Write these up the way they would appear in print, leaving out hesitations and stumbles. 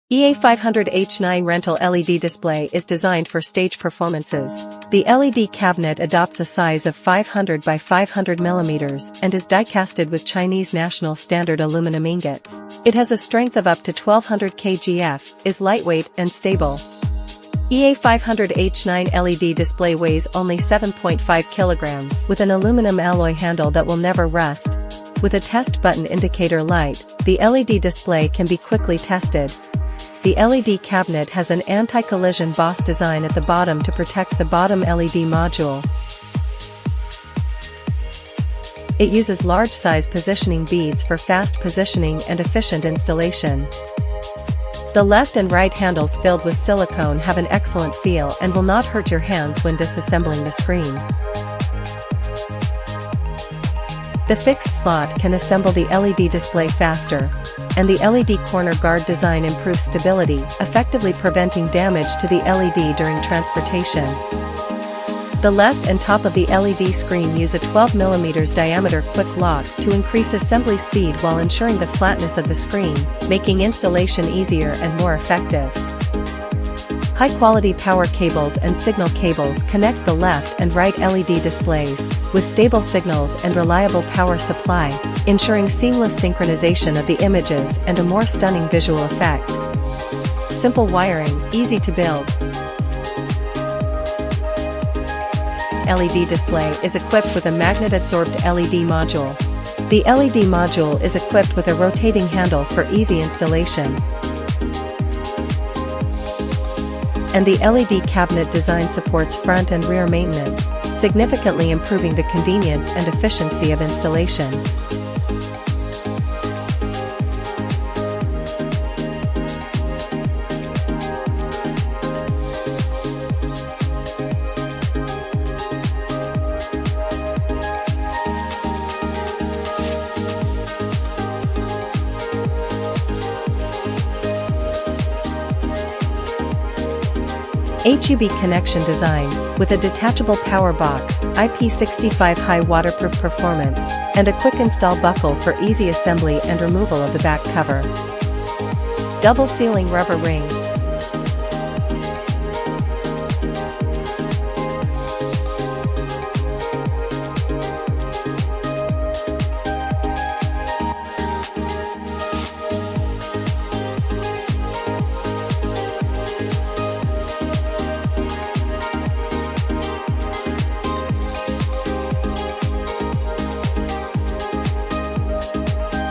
EA500H9 rental LED display is designed for stage performances. The LED cabinet adopts a size of 500 by 500 mm and is die-casted with Chinese national standard aluminum ingots. It has a strength of up to 1200 kgf, is lightweight and stable. EA500H9 LED display weighs only 7.5 kilograms with an aluminum alloy handle that will never rust. With a test button indicator light, the LED display can be quickly tested. The LED cabinet has an anti-collision boss design at the bottom to protect the bottom LED module. It uses large-size positioning beads for fast positioning and efficient installation. The left and right handles filled with silicone have an excellent feel and will not hurt your hands when disassembling the screen. The fixed slot can assemble the LED display faster, and the LED corner guard design improves stability, effectively preventing damage to the LED during transportation. The left and top of the LED screen use a 12 mm diameter quick lock to increase assembly speed while ensuring the flatness of the screen, making installation easier and more effective. High-quality power cables and signal cables connect the left and right LED displays, with stable signals and reliable power supply, ensuring seamless synchronization of the images and a more stunning visual effect. Simple wiring, easy to build. LED display is equipped with a magnet-absorbed LED module. The LED module is equipped with a rotating handle for easy installation. And the LED cabinet design supports front and rear maintenance, significantly improving the convenience and efficiency of installation. HUB connection design, with a detachable power box, IP65 high waterproof performance, and a quick install buckle for easy assembly and removal of the back cover. Double sealing rubber ring.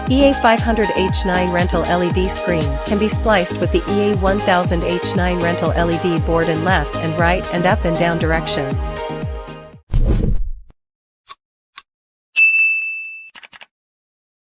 EA500H9 rental LED screen can be spliced with the EA1000H9 rental LED board in left and right and up and down directions.